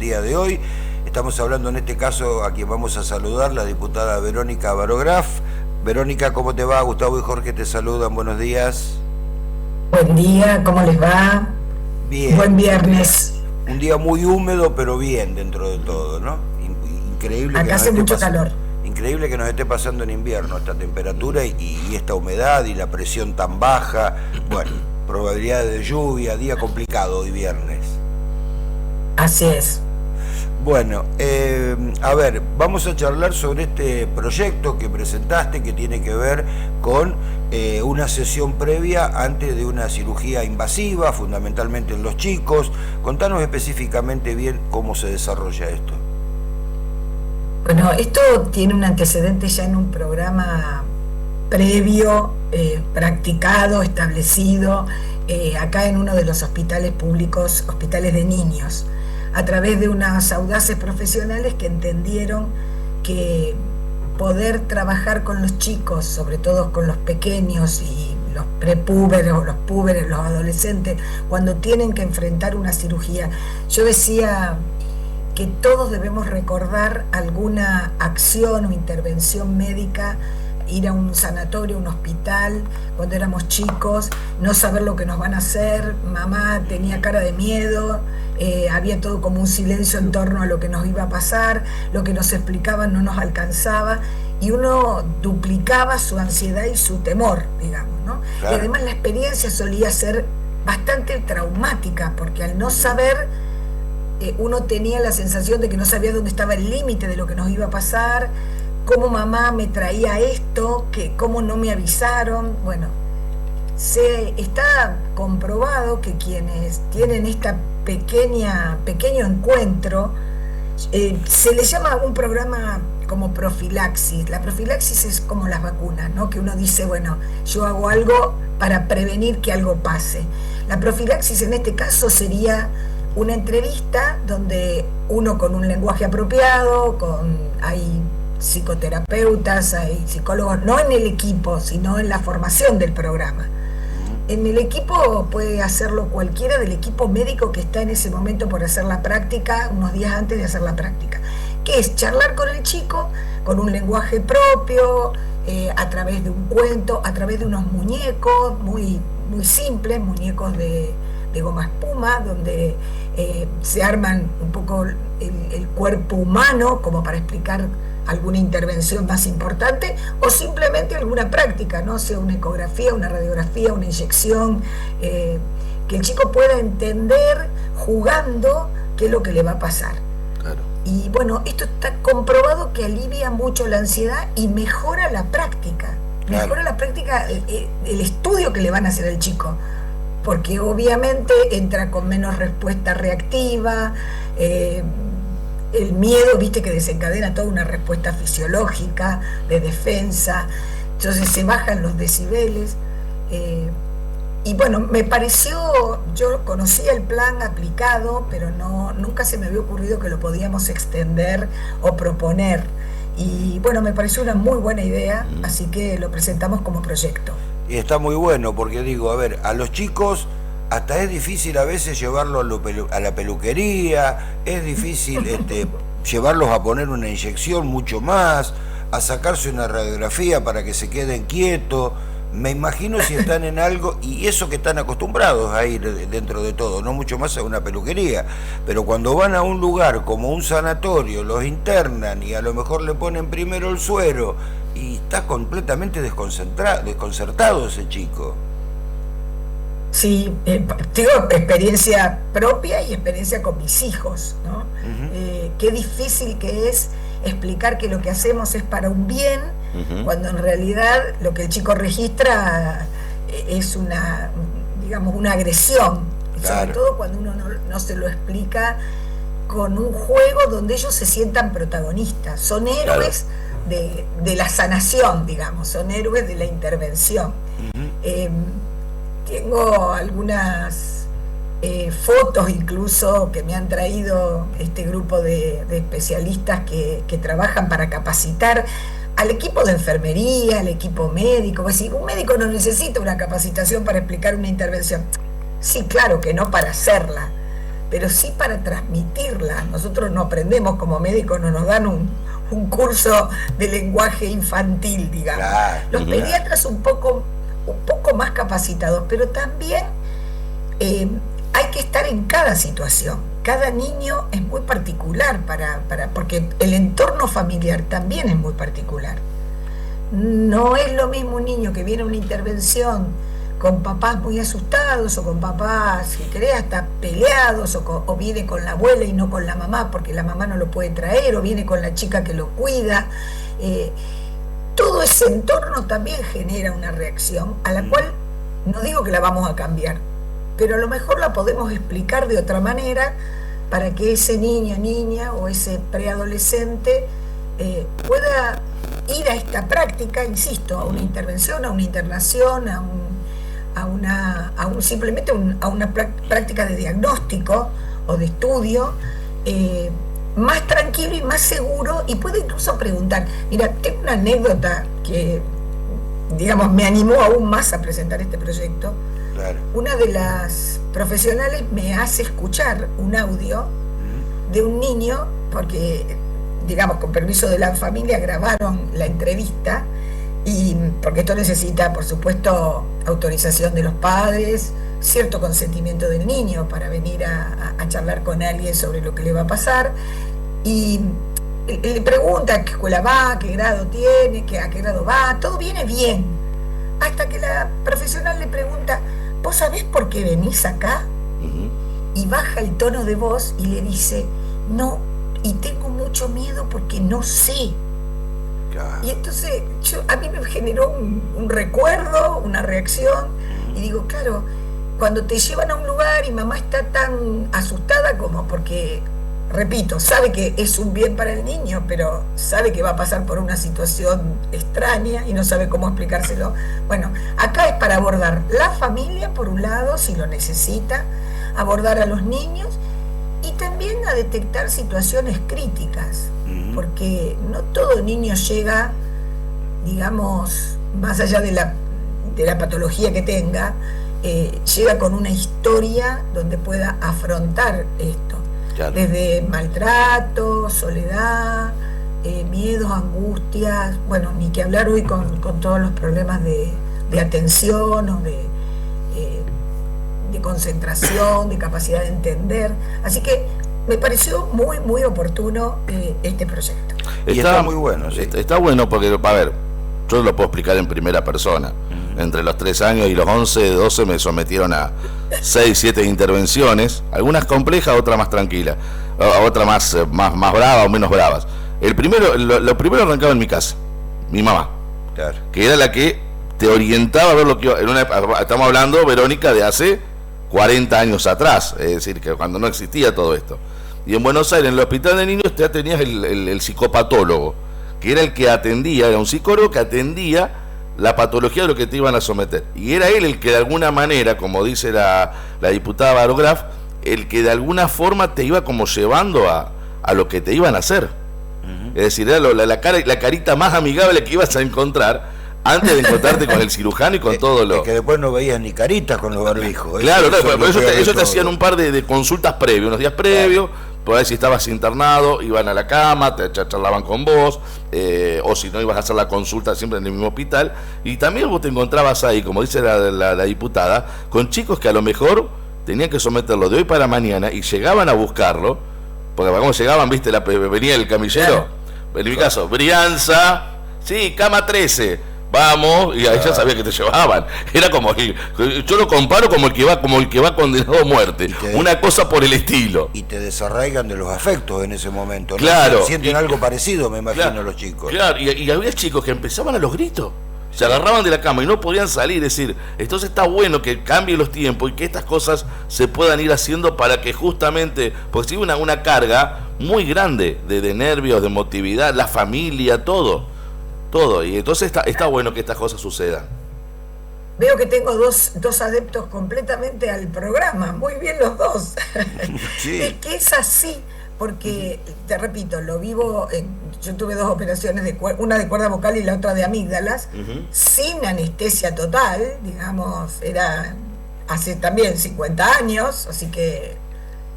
día de hoy. Estamos hablando en este caso a quien vamos a saludar, la diputada Verónica Barograf. Verónica, ¿cómo te va? Gustavo y Jorge te saludan, buenos días. Buen día, ¿cómo les va? Bien. Buen viernes. Un día muy húmedo, pero bien dentro de todo, ¿no? Increíble. Acá hace mucho calor. Increíble que nos esté pasando en invierno esta temperatura y esta humedad y la presión tan baja. Bueno, probabilidad de lluvia, día complicado hoy viernes. Así es. Bueno, a ver, vamos a charlar sobre este proyecto que presentaste que tiene que ver con una sesión previa antes de una cirugía invasiva, fundamentalmente en los chicos. Contanos específicamente bien cómo se desarrolla esto. Bueno, esto tiene un antecedente ya en un programa previo, practicado, establecido, acá en uno de los hospitales públicos, hospitales de niños, a través de unas audaces profesionales que entendieron que poder trabajar con los chicos, sobre todo con los pequeños y los prepúberes o los púberes, los adolescentes, cuando tienen que enfrentar una cirugía, yo decía que todos debemos recordar alguna acción o intervención médica, ir a un sanatorio, un hospital, cuando éramos chicos, no saber lo que nos van a hacer, mamá tenía cara de miedo, había todo como un silencio en torno a lo que nos iba a pasar, lo que nos explicaban no nos alcanzaba, y uno duplicaba su ansiedad y su temor, digamos, ¿no? Claro. Y además la experiencia solía ser bastante traumática, porque al no saber, uno tenía la sensación de que no sabía dónde estaba el límite de lo que nos iba a pasar, cómo mamá me traía esto, que cómo no me avisaron. Bueno, está comprobado que quienes tienen esta pequeño encuentro, se le llama un programa como profilaxis. La profilaxis es como las vacunas, ¿no? Que uno dice, bueno, yo hago algo para prevenir que algo pase. La profilaxis en este caso sería una entrevista donde uno con un lenguaje apropiado, hay psicoterapeutas, hay psicólogos, no en el equipo, sino en la formación del programa. En el equipo puede hacerlo cualquiera del equipo médico que está en ese momento por hacer la práctica, unos días antes de hacer la práctica, que es charlar con el chico con un lenguaje propio, a través de un cuento, a través de unos muñecos muy, muy simples, muñecos de goma espuma, donde se arman un poco el cuerpo humano como para explicar alguna intervención más importante o simplemente alguna práctica, ¿no? Sea una ecografía, una radiografía, una inyección, que el chico pueda entender jugando qué es lo que le va a pasar. Claro. Y bueno, esto está comprobado que alivia mucho la ansiedad y mejora la práctica. Claro. Mejora la práctica, el estudio que le van a hacer al chico, porque obviamente entra con menos respuesta reactiva, el miedo, viste, que desencadena toda una respuesta fisiológica de defensa, entonces se bajan los decibeles, y bueno, me pareció, yo conocía el plan aplicado, pero nunca se me había ocurrido que lo podíamos extender o proponer, y bueno, me pareció una muy buena idea, así que lo presentamos como proyecto. Y está muy bueno, porque digo, a ver, a los chicos hasta es difícil a veces llevarlos a la peluquería, es difícil llevarlos a poner una inyección mucho más, a sacarse una radiografía para que se queden quietos. Me imagino si están en algo, y eso que están acostumbrados a ir dentro de todo, no mucho más a una peluquería, pero cuando van a un lugar como un sanatorio, los internan y a lo mejor le ponen primero el suero y está completamente desconcertado ese chico. Sí, tengo experiencia propia y experiencia con mis hijos, ¿no? Qué difícil que es explicar que lo que hacemos es para un bien, cuando en realidad lo que el chico registra es una agresión, claro. Sobre todo cuando uno no se lo explica con un juego donde ellos se sientan protagonistas, son héroes, claro, de la sanación, digamos, son héroes de la intervención. Tengo algunas fotos incluso que me han traído este grupo de especialistas que trabajan para capacitar al equipo de enfermería, al equipo médico. Es decir, un médico no necesita una capacitación para explicar una intervención. Sí, claro que no para hacerla, pero sí para transmitirla. Nosotros no aprendemos como médicos, no nos dan un curso de lenguaje infantil, digamos. Claro, Los pediatras un poco más capacitados, pero también hay que estar en cada situación. Cada niño es muy particular porque el entorno familiar también es muy particular. No es lo mismo un niño que viene a una intervención con papás muy asustados o con papás, si querés, hasta peleados, o viene con la abuela y no con la mamá porque la mamá no lo puede traer, o viene con la chica que lo cuida. Todo ese entorno también genera una reacción a la cual no digo que la vamos a cambiar, pero a lo mejor la podemos explicar de otra manera para que ese niño, niña o ese preadolescente pueda ir a esta práctica, insisto, a una intervención, a una internación, simplemente a una práctica de diagnóstico o de estudio, más tranquilo y más seguro, y puede incluso preguntar. Mira, tengo una anécdota que, digamos, me animó aún más a presentar este proyecto. Claro. Una de las profesionales me hace escuchar un audio de un niño, porque, digamos, con permiso de la familia grabaron la entrevista, y porque esto necesita, por supuesto, autorización de los padres, cierto consentimiento del niño para venir a charlar con alguien sobre lo que le va a pasar, y le pregunta a qué escuela va, qué grado tiene, a qué grado va, todo viene bien, hasta que la profesional le pregunta: ¿vos sabés por qué venís acá? Y baja el tono de voz y le dice: no, y tengo mucho miedo porque no sé. Y entonces a mí me generó un recuerdo, una reacción, y digo, claro, cuando te llevan a un lugar y mamá está tan asustada como porque, repito, sabe que es un bien para el niño, pero sabe que va a pasar por una situación extraña y no sabe cómo explicárselo. Bueno, acá es para abordar la familia, por un lado, si lo necesita, abordar a los niños y también a detectar situaciones críticas, porque no todo niño llega, digamos, más allá de la patología que tenga, llega con una historia donde pueda afrontar esto. Claro. Desde maltrato, soledad, miedos, angustias, bueno, ni que hablar hoy con todos los problemas de atención o de concentración, de capacidad de entender. Así que me pareció muy, muy oportuno este proyecto. Está muy bueno, sí. Está bueno porque, a ver, yo lo puedo explicar en primera persona. Entre los 3 años y los 11, 12 me sometieron a 6, 7 intervenciones, algunas complejas, otras más tranquilas, otras más bravas o menos bravas. Lo primero arrancaba en mi casa, mi mamá, claro, que era la que te orientaba a ver lo que iba. Estamos hablando, Verónica, de hace 40 años atrás, es decir, que cuando no existía todo esto. Y en Buenos Aires, en el hospital de niños, ya tenías el psicopatólogo, que era el que atendía, era un psicólogo que atendía la patología de lo que te iban a someter. Y era él el que de alguna manera, como dice la diputada Barograf, el que de alguna forma te iba como llevando a lo que te iban a hacer. Es decir, era la carita más amigable que ibas a encontrar antes de encontrarte con el cirujano y con todo lo... Es que después no veías ni caritas con los barbijos. Claro, por eso te hacían un par de consultas previas, unos días previos, por ahí si estabas internado, iban a la cama, te charlaban con vos, o si no ibas a hacer la consulta siempre en el mismo hospital, y también vos te encontrabas ahí, como dice la diputada, con chicos que a lo mejor tenían que someterlo de hoy para mañana y llegaban a buscarlo, porque como llegaban, viste, venía el camillero, en mi caso, Brianza, sí, cama 13, vamos, y ahí ya sabía que te llevaban. Era como, yo lo comparo como el que va condenado a muerte, una cosa por el estilo. Y te desarraigan de los afectos en ese momento, ¿no? Claro. Sienten algo parecido, me imagino, los chicos. Claro, y había chicos que empezaban a los gritos, se agarraban de la cama y no podían salir. Es decir, entonces está bueno que cambien los tiempos y que estas cosas se puedan ir haciendo para que justamente, porque si una carga muy grande de nervios, de emotividad, la familia, todo, y entonces está bueno que estas cosas sucedan. Veo que tengo dos adeptos completamente al programa, muy bien los dos. Sí. Es que es así, porque, te repito, lo vivo, yo tuve 2 operaciones, una de cuerda vocal y la otra de amígdalas, sin anestesia total, digamos, era hace también 50 años, así que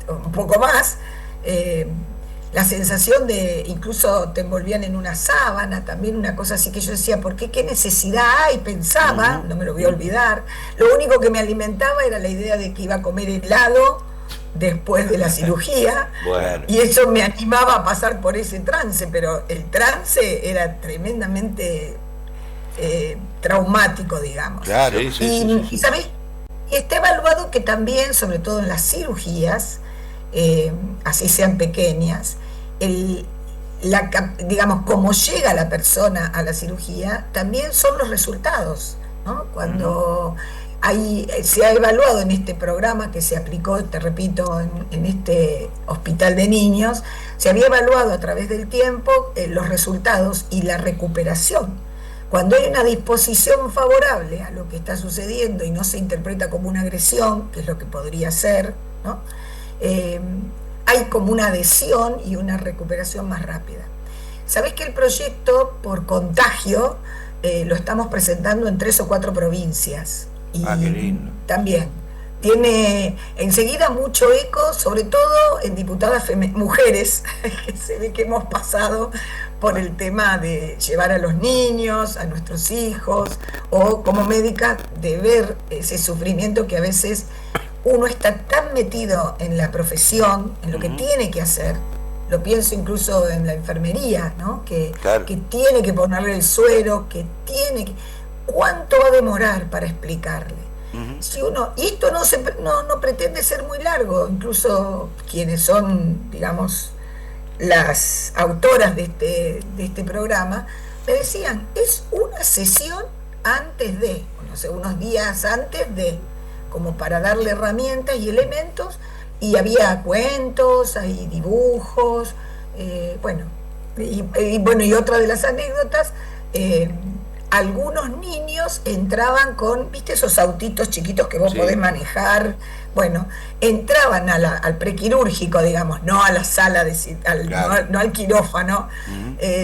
un poco más, la sensación de, incluso te envolvían en una sábana, también una cosa así que yo decía, ¿por qué? ¿Qué necesidad hay? Pensaba, no me lo voy a olvidar, lo único que me alimentaba era la idea de que iba a comer helado después de la cirugía, Bueno. y eso me animaba a pasar por ese trance, pero el trance era tremendamente traumático, digamos. Claro. Y ¿sabéis? Está evaluado que también, sobre todo en las cirugías, así sean pequeñas, digamos, cómo llega la persona a la cirugía, también son los resultados, ¿no? Cuando se ha evaluado en este programa que se aplicó, te repito, en este hospital de niños, se había evaluado a través del tiempo los resultados y la recuperación. Cuando hay una disposición favorable a lo que está sucediendo y no se interpreta como una agresión, que es lo que podría ser, ¿no? Hay como una adhesión y una recuperación más rápida. Sabés que el proyecto por contagio lo estamos presentando en 3 o 4 provincias. Y qué lindo. también tiene enseguida mucho eco, sobre todo en diputadas mujeres, que se ve que hemos pasado por el tema de llevar a los niños, a nuestros hijos, o como médica de ver ese sufrimiento que a veces uno está tan metido en la profesión, en lo que tiene que hacer. Lo pienso incluso en la enfermería, ¿no? Claro. Que tiene que ponerle el suero, ¿cuánto va a demorar para explicarle? Si uno, y esto no pretende ser muy largo, incluso quienes son, digamos, las autoras de este programa, me decían, es una sesión antes de, no sé, unos días antes de, como para darle herramientas y elementos, y había cuentos, hay dibujos, y otra de las anécdotas, algunos niños entraban con, ¿viste esos autitos chiquitos que vos podés manejar? Bueno, entraban al prequirúrgico, digamos, no a la sala, no al quirófano,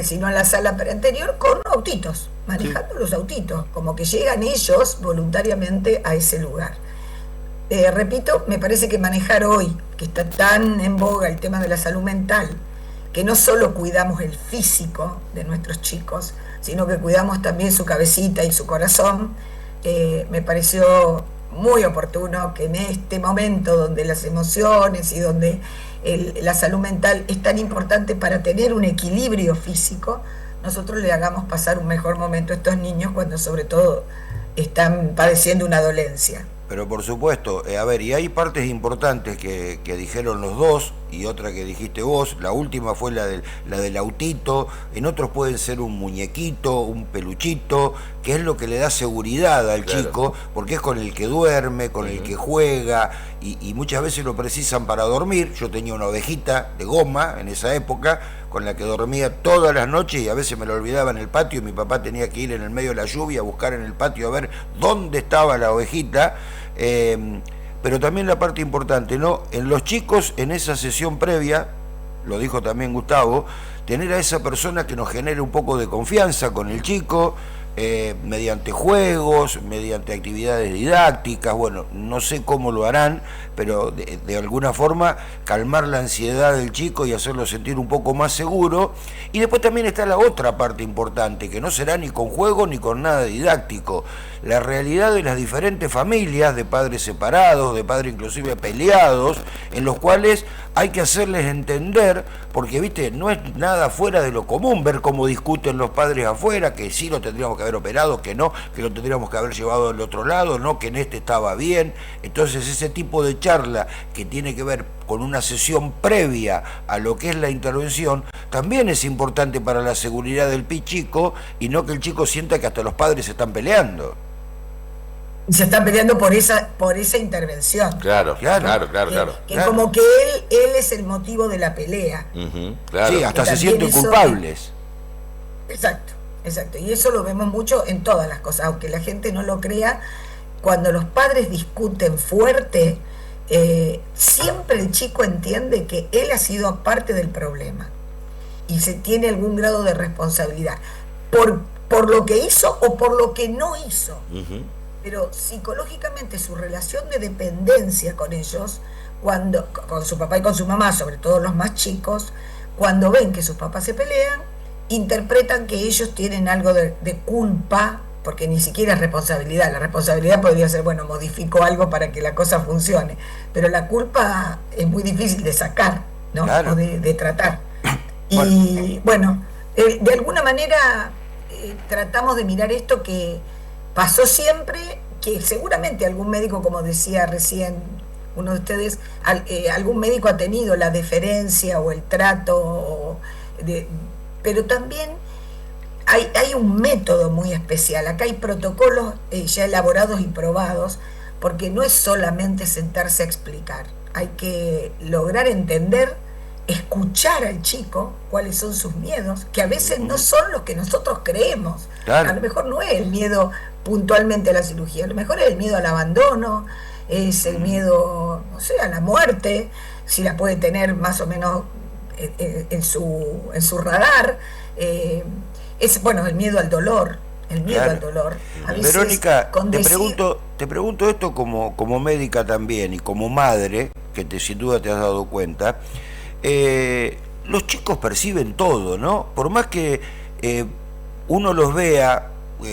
sino a la sala anterior con autitos, manejando los autitos, como que llegan ellos voluntariamente a ese lugar. Repito, me parece que manejar hoy, que está tan en boga el tema de la salud mental, que no solo cuidamos el físico de nuestros chicos, sino que cuidamos también su cabecita y su corazón, me pareció muy oportuno que en este momento donde las emociones y donde la salud mental es tan importante para tener un equilibrio físico, nosotros le hagamos pasar un mejor momento a estos niños cuando sobre todo están padeciendo una dolencia. Pero por supuesto, a ver, y hay partes importantes que dijeron los dos y otra que dijiste vos. La última fue la del autito, en otros pueden ser un muñequito, un peluchito, que es lo que le da seguridad al chico, porque es con el que duerme, con el que juega, y muchas veces lo precisan para dormir. Yo tenía una ovejita de goma en esa época, con la que dormía todas las noches y a veces me lo olvidaba en el patio y mi papá tenía que ir en el medio de la lluvia a buscar en el patio a ver dónde estaba la ovejita. Pero también la parte importante, ¿no? En los chicos, en esa sesión previa, lo dijo también Gustavo, tener a esa persona que nos genere un poco de confianza con el chico, mediante juegos, mediante actividades didácticas, bueno, no sé cómo lo harán, pero de alguna forma calmar la ansiedad del chico y hacerlo sentir un poco más seguro. Y después también está la otra parte importante, que no será ni con juego ni con nada didáctico, la realidad de las diferentes familias, de padres separados, de padres inclusive peleados, en los cuales hay que hacerles entender, porque viste, no es nada fuera de lo común ver cómo discuten los padres afuera, que sí lo tendríamos que haber operado, que no, que lo tendríamos que haber llevado al otro lado, no, que en este estaba bien. Entonces ese tipo de charla que tiene que ver con una sesión previa a lo que es la intervención, también es importante para la seguridad del chico, y no que el chico sienta que hasta los padres se están peleando. Se están peleando por esa intervención. Claro. Que como que él es el motivo de la pelea. Claro. Sí, hasta se sienten culpables. Exacto. Y eso lo vemos mucho en todas las cosas, aunque la gente no lo crea. Cuando los padres discuten fuerte, siempre el chico entiende que él ha sido parte del problema y se tiene algún grado de responsabilidad por lo que hizo o por lo que no hizo. Pero psicológicamente su relación de dependencia con ellos cuando, con su papá y con su mamá, sobre todo los más chicos, cuando ven que sus papás se pelean, interpretan que ellos tienen algo de culpa, porque ni siquiera es responsabilidad. La responsabilidad podría ser, bueno, modifico algo para que la cosa funcione, pero la culpa es muy difícil de sacar, ¿no? Claro. O de tratar. Bueno. Y bueno, de alguna manera tratamos de mirar esto que pasó siempre, que seguramente algún médico, como decía recién uno de ustedes, algún médico ha tenido la deferencia o el trato, pero también hay un método muy especial. Acá hay protocolos ya elaborados y probados, porque no es solamente sentarse a explicar, hay que lograr entender, escuchar al chico cuáles son sus miedos, que a veces no son los que nosotros creemos. Claro. A lo mejor no es el miedo puntualmente a la cirugía, a lo mejor es el miedo al abandono, es el miedo, no sé, a la muerte, si la puede tener más o menos en su radar, es, bueno, el miedo al dolor, el miedo Claro. al dolor. A veces, Verónica, con decir, te pregunto esto como médica también y como madre, que sin duda te has dado cuenta. Los chicos perciben todo, ¿no? Por más que uno los vea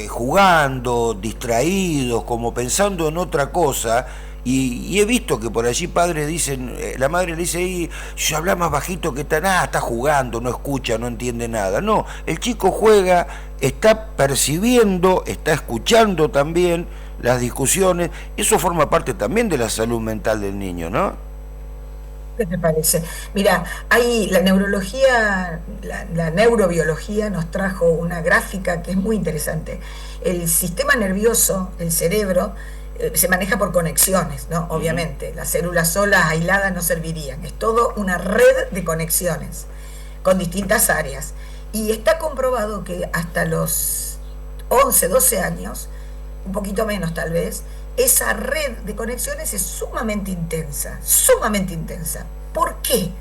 jugando, distraídos, como pensando en otra cosa, y he visto que por allí padres dicen, la madre le dice, y habla más bajito que está jugando, no escucha, no entiende nada. No, el chico juega, está percibiendo, está escuchando también las discusiones, eso forma parte también de la salud mental del niño, ¿no? ¿qué te parece? Mira, hay la neurología, la neurobiología nos trajo una gráfica que es muy interesante. El sistema nervioso, el cerebro, se maneja por conexiones, ¿no? Obviamente, las células solas, aisladas, no servirían. Es todo una red de conexiones con distintas áreas. Y está comprobado que hasta los 11, 12 años, un poquito menos tal vez, esa red de conexiones es sumamente intensa, sumamente intensa. ¿Por qué?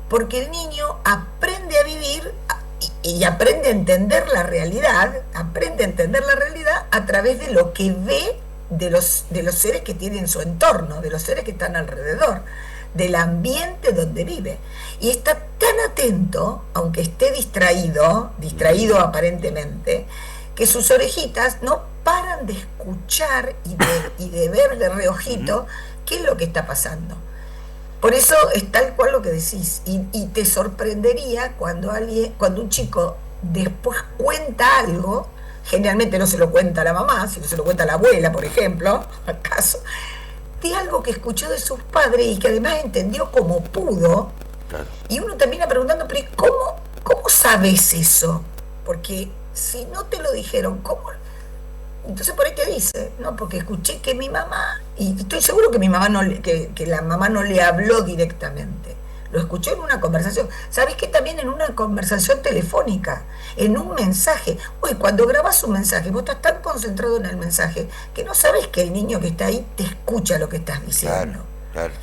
Porque el niño aprende a vivir y aprende a entender la realidad, a través de lo que ve de los seres que tienen su entorno, de los seres que están alrededor, del ambiente donde vive. Y está tan atento, aunque esté distraído aparentemente, que sus orejitas no paran de escuchar y de ver de reojito qué es lo que está pasando. Por eso es tal cual lo que decís, y te sorprendería cuando un chico después cuenta algo, generalmente no se lo cuenta a la mamá, sino se lo cuenta a la abuela, por ejemplo, acaso, de algo que escuchó de sus padres y que además entendió como pudo. Claro. Y uno termina preguntando, pero ¿cómo sabes eso? Porque si no te lo dijeron, ¿cómo? Entonces por ahí te dice, no, porque escuché que mi mamá, y estoy seguro que que la mamá no le habló directamente, lo escuchó en una conversación. ¿Sabes qué? También en una conversación telefónica, en un mensaje. Oye, cuando grabas un mensaje, vos estás tan concentrado en el mensaje que no sabes que el niño que está ahí te escucha lo que estás diciendo. Claro.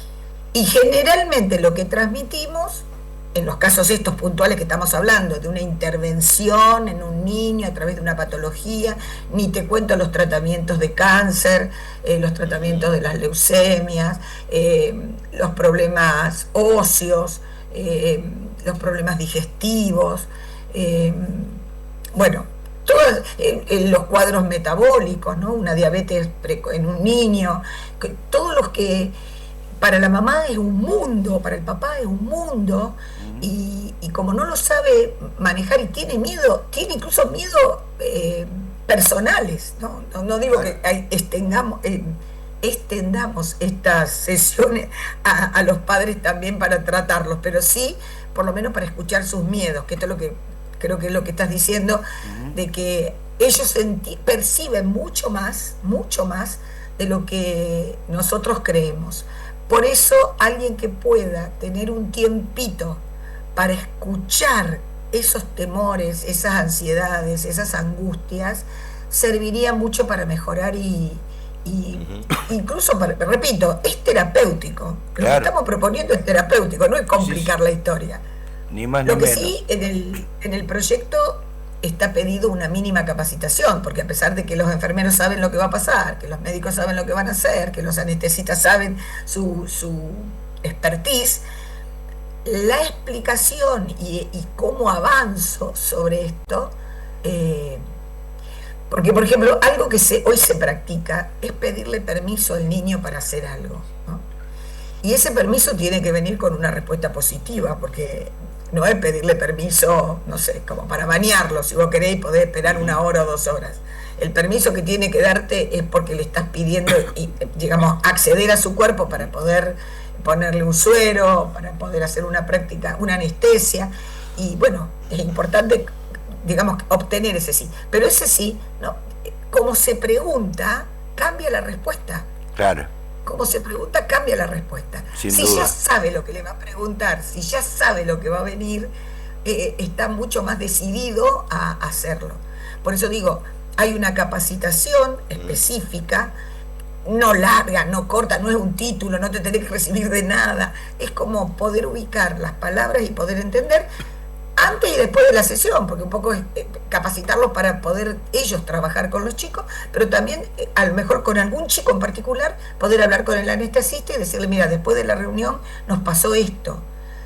Y generalmente lo que transmitimos, en los casos estos puntuales que estamos hablando, de una intervención en un niño a través de una patología, ni te cuento los tratamientos de cáncer, los tratamientos de las leucemias, los problemas óseos, los problemas digestivos, bueno, todos los cuadros metabólicos, ¿no? Una diabetes en un niño, todos los que para la mamá es un mundo, para el papá es un mundo, y como no lo sabe manejar y tiene miedo, tiene incluso miedo personales, ¿no? No digo que extendamos estas sesiones a los padres también para tratarlos, pero sí, por lo menos para escuchar sus miedos, que esto es lo que creo que es lo que estás diciendo, de que ellos perciben mucho más de lo que nosotros creemos. Por eso alguien que pueda tener un tiempito para escuchar esos temores, esas ansiedades, esas angustias, serviría mucho para mejorar y incluso, repito, es terapéutico. Lo que estamos proponiendo es terapéutico, no es complicar la historia. Ni más ni Lo que menos. sí, en el proyecto está pedido una mínima capacitación, porque a pesar de que los enfermeros saben lo que va a pasar, que los médicos saben lo que van a hacer, que los anestesistas saben su expertise, la explicación y cómo avanzo sobre esto, porque por ejemplo, algo que hoy se practica es pedirle permiso al niño para hacer algo, ¿no? Y ese permiso tiene que venir con una respuesta positiva, porque no es pedirle permiso, no sé, como para bañarlo, si vos queréis podés esperar 1 hora o 2 horas. El permiso que tiene que darte es porque le estás pidiendo, digamos, acceder a su cuerpo para poder ponerle un suero, para poder hacer una práctica, una anestesia, y bueno, es importante, digamos, obtener ese sí. Pero ese sí, no, como se pregunta, cambia la respuesta. Claro. Como se pregunta, cambia la respuesta. Sin si duda. ya sabe lo que le va a preguntar, si ya sabe lo que va a venir, está mucho más decidido a hacerlo. Por eso digo, hay una capacitación específica, no larga, no corta, no es un título, no te tenés que recibir de nada. Es como poder ubicar las palabras y poder entender antes y después de la sesión, porque un poco es capacitarlos para poder ellos trabajar con los chicos, pero también a lo mejor con algún chico en particular, poder hablar con el anestesista y decirle, mira, después de la reunión nos pasó esto.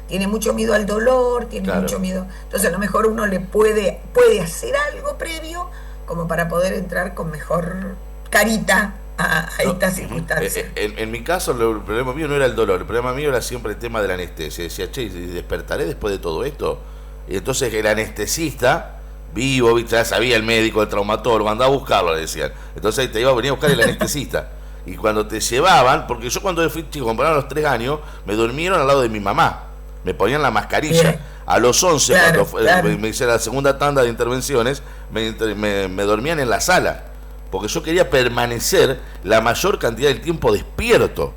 Tiene mucho miedo al dolor, tiene mucho miedo. Entonces a lo mejor uno le puede hacer algo previo como para poder entrar con mejor carita a estas circunstancias. En mi caso, el problema mío no era el dolor, el problema mío era siempre el tema de la anestesia. Decía, che, ¿despertaré después de todo esto? Y entonces el anestesista, vivo, ya sabía el médico, el traumatólogo, andaba a buscarlo, le decían. Entonces te iba a venir a buscar el anestesista. Y cuando te llevaban, porque yo cuando fui chico, compraron a los 3 años, me durmieron al lado de mi mamá. Me ponían la mascarilla. Bien. A los 11, cuando me hice la segunda tanda de intervenciones, me dormían en la sala. Porque yo quería permanecer la mayor cantidad del tiempo despierto.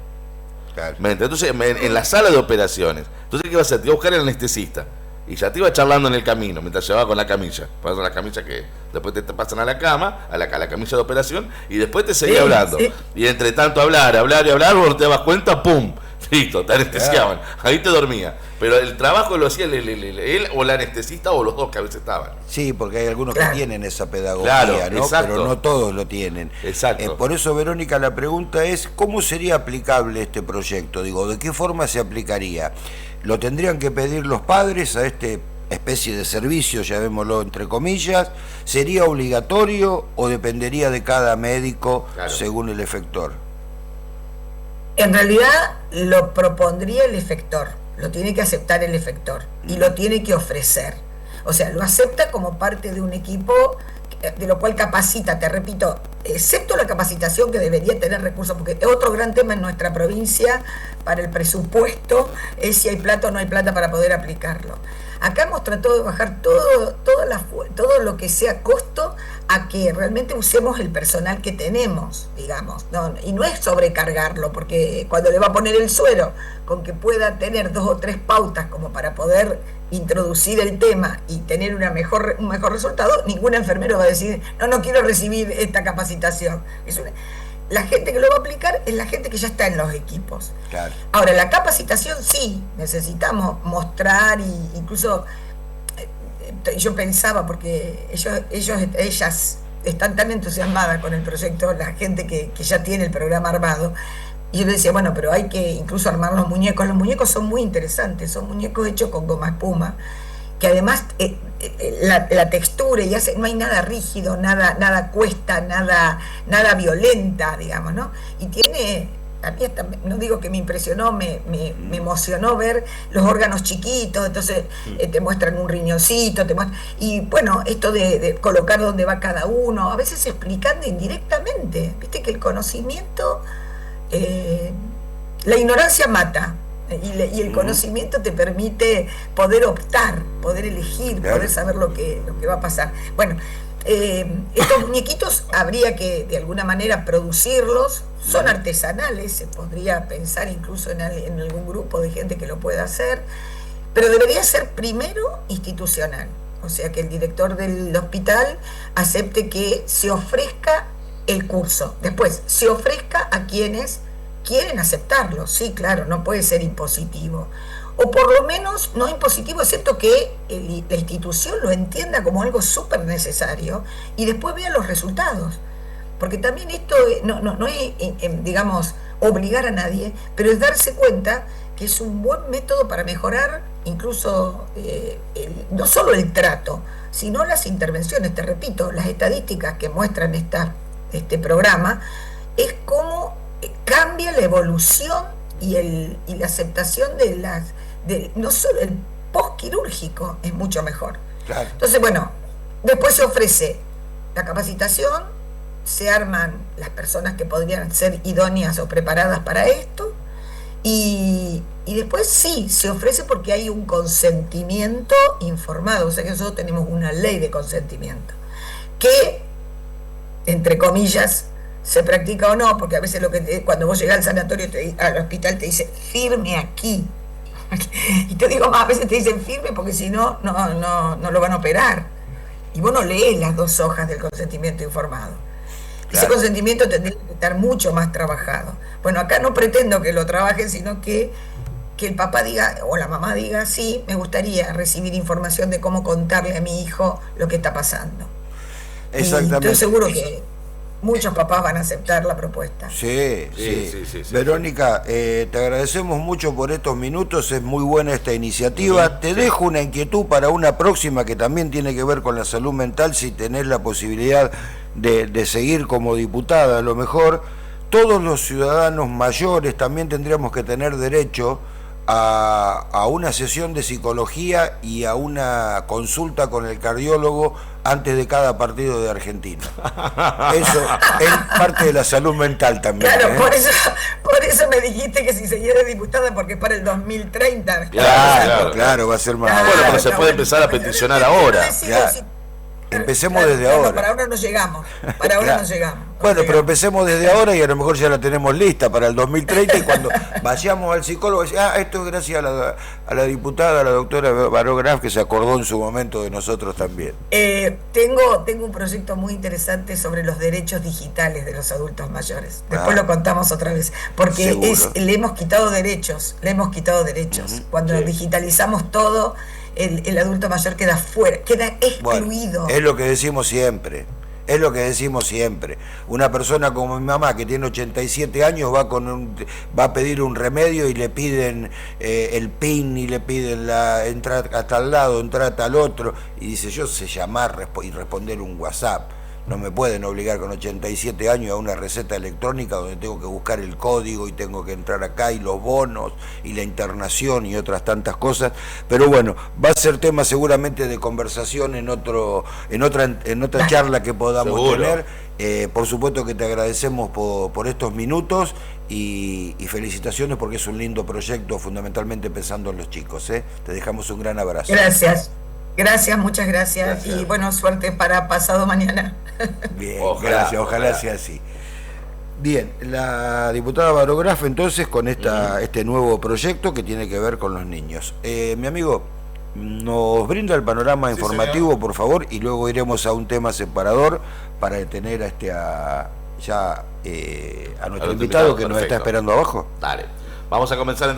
Claro. Entonces, en la sala de operaciones. Entonces, ¿qué iba a hacer? Te iba a buscar el anestesista. Y ya te iba charlando en el camino, mientras llevaba con la camilla. Pasas la camilla que después te pasan a la cama, a la camilla de operación, y después te seguía hablando. Sí. Y entre tanto hablar, cuando te dabas cuenta, ¡pum! Listo, te anestesiaban. Claro. Ahí te dormía. Pero el trabajo lo hacía él o el anestesista o los dos que a veces estaban. Sí, porque hay algunos que tienen esa pedagogía, claro, ¿no? Pero no todos lo tienen. Exacto. Por eso, Verónica, la pregunta es, ¿cómo sería aplicable este proyecto? Digo, ¿de qué forma se aplicaría? ¿Lo tendrían que pedir los padres a este especie de servicio, llamémoslo entre comillas? ¿Sería obligatorio o dependería de cada médico según el efector? En realidad lo propondría el efector, lo tiene que aceptar el efector y lo tiene que ofrecer. O sea, lo acepta como parte de un equipo de lo cual capacita, te repito, excepto la capacitación que debería tener recursos, porque otro gran tema en nuestra provincia para el presupuesto es si hay plata o no hay plata para poder aplicarlo. Acá hemos tratado de bajar todo lo que sea costo a que realmente usemos el personal que tenemos, digamos, ¿no? Y no es sobrecargarlo, porque cuando le va a poner el suero, con que pueda tener 2 o 3 pautas como para poder introducir el tema y tener un mejor resultado, ningún enfermero va a decir, no quiero recibir esta capacitación. La gente que lo va a aplicar es la gente que ya está en los equipos. Claro. Ahora, la capacitación sí, necesitamos mostrar, y incluso yo pensaba, porque ellas están tan entusiasmadas con el proyecto, la gente que ya tiene el programa armado, y yo le decía, bueno, pero hay que incluso armar los muñecos son muy interesantes, son muñecos hechos con goma espuma, que además la textura y no hay nada rígido, nada cuesta, nada violenta, digamos, ¿no? Y tiene, a mí hasta, no digo que me impresionó, me emocionó ver los órganos chiquitos, entonces te muestran un riñoncito, y bueno, esto de colocar dónde va cada uno, a veces explicando indirectamente, viste que el conocimiento, la ignorancia mata. Y el conocimiento te permite poder optar, poder elegir, poder saber lo que va a pasar. Bueno, estos muñequitos habría que de alguna manera producirlos, son artesanales, se podría pensar incluso en algún grupo de gente que lo pueda hacer, pero debería ser primero institucional, o sea que el director del hospital acepte que se ofrezca el curso, después se ofrezca a quienes quieren aceptarlo, sí, claro, no puede ser impositivo, o por lo menos no impositivo, excepto que la institución lo entienda como algo súper necesario y después vea los resultados, porque también esto no es, digamos, obligar a nadie, pero es darse cuenta que es un buen método para mejorar incluso no solo el trato, sino las intervenciones. Te repito, las estadísticas que muestran este programa es cómo cambia la evolución y la aceptación no solo el postquirúrgico es mucho mejor. Claro. Entonces, bueno, después se ofrece la capacitación, se arman las personas que podrían ser idóneas o preparadas para esto, y después sí, se ofrece porque hay un consentimiento informado, o sea que nosotros tenemos una ley de consentimiento, que, entre comillas, se practica o no, porque a veces cuando vos llegás al sanatorio, al hospital, te dice, firme aquí. Y te digo más, a veces te dicen firme porque si no, no lo van a operar. Y vos no lees las 2 hojas del consentimiento informado. Ese consentimiento tendría que estar mucho más trabajado. Bueno, acá no pretendo que lo trabajen, sino que el papá diga, o la mamá diga, sí, me gustaría recibir información de cómo contarle a mi hijo lo que está pasando. Exactamente. Y estoy seguro que muchos papás van a aceptar la propuesta. Sí. Verónica, te agradecemos mucho por estos minutos, es muy buena esta iniciativa. Te dejo una inquietud para una próxima que también tiene que ver con la salud mental, si tenés la posibilidad de seguir como diputada. A lo mejor todos los ciudadanos mayores también tendríamos que tener derecho a una sesión de psicología y a una consulta con el cardiólogo antes de cada partido de Argentina. Eso es parte de la salud mental también. Claro, por eso me dijiste que si seguía de diputada, porque es para el 2030. Claro, va a ser más. Bueno, pero se puede empezar a peticionar ahora. Empecemos desde ahora. Para ahora no llegamos. Para ahora no llegamos. Bueno, pero empecemos desde ahora y a lo mejor ya la tenemos lista para el 2030 y cuando vayamos al psicólogo, esto es gracias a la diputada, a la doctora Baró Graf, que se acordó en su momento de nosotros también. Tengo un proyecto muy interesante sobre los derechos digitales de los adultos mayores. Después lo contamos otra vez, porque le hemos quitado derechos. Cuando digitalizamos todo, el adulto mayor queda fuera, queda excluido. Bueno, es lo que decimos siempre. Una persona como mi mamá, que tiene 87 años, va a pedir un remedio y le piden el PIN y le piden entrar a tal lado, entrar a tal otro, y dice, yo sé llamar y responder un WhatsApp. No me pueden obligar con 87 años a una receta electrónica donde tengo que buscar el código y tengo que entrar acá y los bonos y la internación y otras tantas cosas. Pero bueno, va a ser tema seguramente de conversación en otra charla que podamos tener. Por supuesto que te agradecemos por estos minutos y felicitaciones porque es un lindo proyecto, fundamentalmente pensando en los chicos. Te dejamos un gran abrazo. Gracias, muchas gracias. Y bueno, suerte para pasado mañana. Bien, ojalá sea así. Bien, la diputada Baró Graf entonces con este nuevo proyecto que tiene que ver con los niños. Mi amigo, nos brinda el panorama informativo, señor, por favor, y luego iremos a un tema separador para tener a nuestro invitado que nos está esperando abajo. Dale, vamos a comenzar